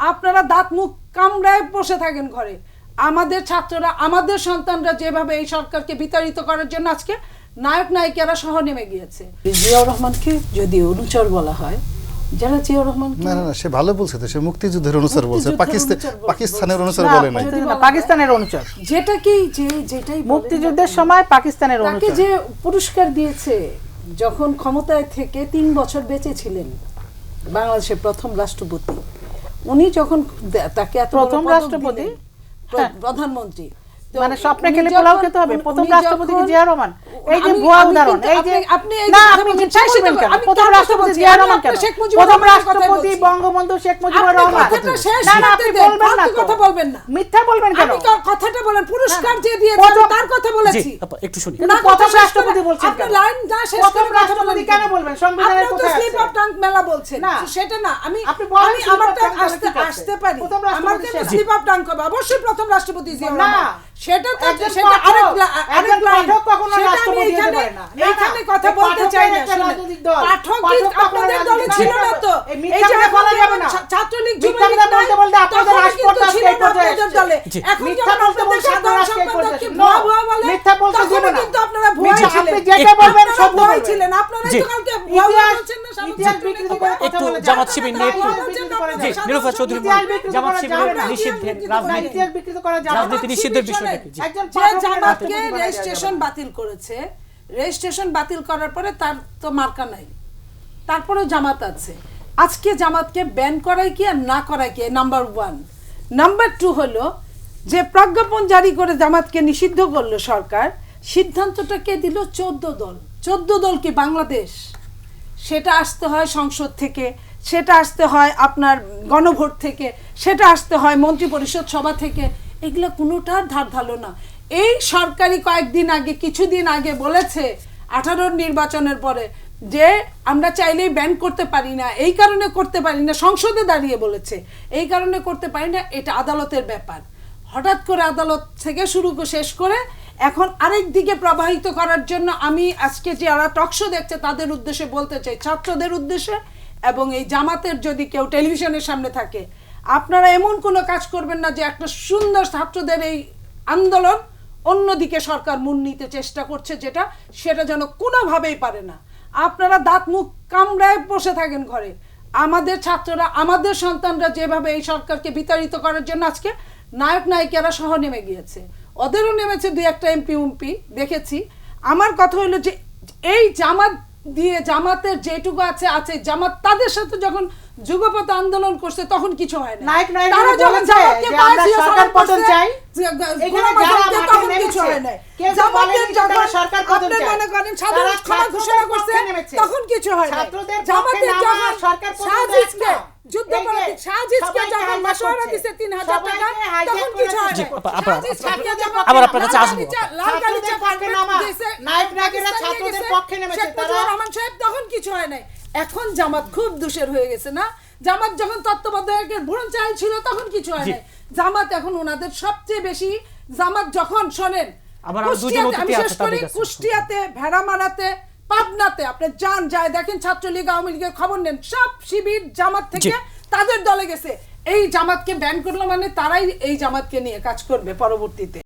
আপনারা দাঁত মুখ কামড়ায় বসে থাকেন ঘরে। আমাদের ছাত্ররা, আমাদের সন্তানরা যেভাবে এই সরকারকে বিতাড়িত করার জন্য আজকে নায়ক নায়িকারা সহ নেমে গিয়েছে। জিয়াউর রহমানকে যদি অনুচর বলা হয়, যারা জিয়াউর রহমান, না না সে ভালো বলছে, তো সে মুক্তিযুদ্ধের অনুচর বলছে, পাকিস্তানের অনুচর বলে নাই। পাকিস্তানের অনুচর, যেটা কি যেটাই মুক্তিযুদ্ধের সময় পাকিস্তানের অনুচর। তাকে যে পুরস্কার দিয়েছে যখন ক্ষমতায় থেকে 3 বছর বেঁচে ছিলেন, বাংলাদেশের প্রথম রাষ্ট্রপতি, উনি যখন তাকে এত প্রথম রাষ্ট্রপতি, প্রধানমন্ত্রী, মানে স্বপ্নে খেলে পোলাও খেতে হবে। প্রথম রাষ্ট্রপতি কি জিয়া রহমান? এই যে ভুয়া উদাহরণ, এই যে না আপনি মিথ্যা বলবেন কেন? প্রথম রাষ্ট্রপতি জিয়া রহমান কেন? প্রথম রাষ্ট্রপতি বঙ্গবন্ধু শেখ মুজিবুর রহমান। না না আপনি বলবেন না, কথা বলবেন না, মিথ্যা বলবেন কেন? আপনি কথাটা বলেন, পুরস্কার যে দিয়েছেন তার কথা বলেছি। একটু শুনি। না, প্রথম রাষ্ট্রপতি বলছেন আপনি কেন? লাইন না শেষ করে কথা বলেন কেন বলবেন? সংবিধানের কোথায় আছে? স্লিপ অফ টাং মেলা বলছেন, সেটা না। আমি আমারটা আসতে পারি, আমারটা স্লিপ অফ টাং হবে অবশ্যই প্রথম রাষ্ট্রপতি জিয়াউর রহমান। সেটা তো সেটা আরেক লাইন, এখানে কথা বলতে চাই না। পাঠক আপনাদের দলে ছিল না তো, এই যে বলা যাবে না ছাত্রলীগ যুবলীগ বলতে বলতে আপনাদের রাষ্ট্রপতি ছিল না আপনাদের দলে। এখন মিথ্যা বলতে বলতে সাধারণ সম্পাদককে ভুয়া ভুয়া বলে, মিথ্যা বলতে দিব না। কিন্তু আপনারা ভুয়া ছিলেন, আপনি যেটা বলবেন সব ভুয়া ছিলেন। আপনারা তো কালকে ভুয়া বলছেন না, ইতিহাস বিকৃত করে কথা বলে। জামাত শিবির নিয়ে একটু জি নিরুফা চৌধুরী, জামাত শিবির নিষিদ্ধের রাজনীতি, ইতিহাস বিকৃত করা যাবে না, রাজনীতি নিষিদ্ধের বিষয়টা কি? যে জামাতকে রেজিস্ট্রেশন বাতিল করেছে, রেজিস্ট্রেশন বাতিল করার পরে তার তো মার্কা নাই, তারপরেও জামাত আছে। আজকে জামাতকে ব্যান করাই কি আর না করাই কি, নাম্বার 1। নাম্বার 2 হলো যে প্রজ্ঞাপন জারি করে জামাতকে নিষিদ্ধ করলো সরকার, সিদ্ধান্তটা কে দিল? 14 দল। 14 দল কি বাংলাদেশ? সেটা আসতে হয় সংসদ থেকে, সেটা আসতে হয় আপনার গণভোট থেকে, সেটা আসতে হয় মন্ত্রী পরিষদ সভা থেকে। এগুলো কোনোটার ধার ধালো না। এই সরকারি কয়েকদিন আগে, কিছুদিন আগে বলেছে 18 নির্বাচনের পরে যে আমরা চাইলেই ব্যান করতে পারি না, এই কারণে করতে পারি না, সংসদে দাঁড়িয়ে বলেছে এই কারণে করতে পারি না, এটা আদালতের ব্যাপার। হঠাৎ করে আদালত থেকে শুরু করে শেষ করে এখন আরেক দিকে প্রবাহিত করার জন্য আমি আজকে যারা টকশো দেখছে তাদের উদ্দেশ্যে বলতে চাই, ছাত্রদের উদ্দেশ্যে এবং এই জামাতের যদি কেউ টেলিভিশনের সামনে থাকে, আপনারা এমন কোনো কাজ করবেন না যে একটা সুন্দর ছাত্রদের এই আন্দোলন অন্যদিকে সরকার মুন নিতে চেষ্টা করছে, সেটা যেন কোনোভাবেই পারে না। আপনারা দাঁত মুখ কামড়ায় বসে থাকেন ঘরে। আমাদের ছাত্ররা, আমাদের সন্তানরা যেভাবে এই সরকারকে বিতাড়িত করার জন্য আজকে নায়ক নায়িকারা সহ নেমে গিয়েছে, ওদেরও নেমেছে 2-1টা এমপি দেখেছি। আমার কথা হলো যে এই জামাত দিয়ে, জামাতের যেটুকু আছে জামাত তাদের সাথে যখন যুগপৎ আন্দোলন করছে তখন কিছু হয় না। তারা যখন জামাতকে সরকার পতন চাই, তখন কিছু হয় না। জামাতের যখন আপনি মনে করেন সাধারণ ক্ষমা ঘোষণা করছে তখন কিছু হয় না। জামাতের যখন সাজিদকে যুদ্ধপরাধী সাজিদকে যখন মাসওয়ারা দিছে 3000 টাকা তখন কিছু হয় না। আবার আপনার কাছে আসবো। লাল গালিচা পারবে দিছে নায়ক নায়িকারা ছাত্রদের পক্ষে নেমেছে, তারা রহমান সাহেব তখন কিছু হয় না। এখন জামাত খুব দোষের হয়ে গেছে না? জামাত যখন তত্ত্বাবধায়কের ভ্রমণ চাল ছিল তখন কিছু হয় না। জামাত এখন ওনাদের সবচেয়ে বেশি, জামাত যখন শোনেন কুষ্টিয়াতে, ভেড়ামারাতে, পাবনাতে আপনি যায় দেখেন ছাত্রলীগ আওয়ামী লীগের খবর নেন, সব শিবির জামাত থেকে তাদের দলে গেছে। এই জামাতকে ব্যান করলো মানে তারাই এই জামাতকে নিয়ে কাজ করবে পরবর্তীতে।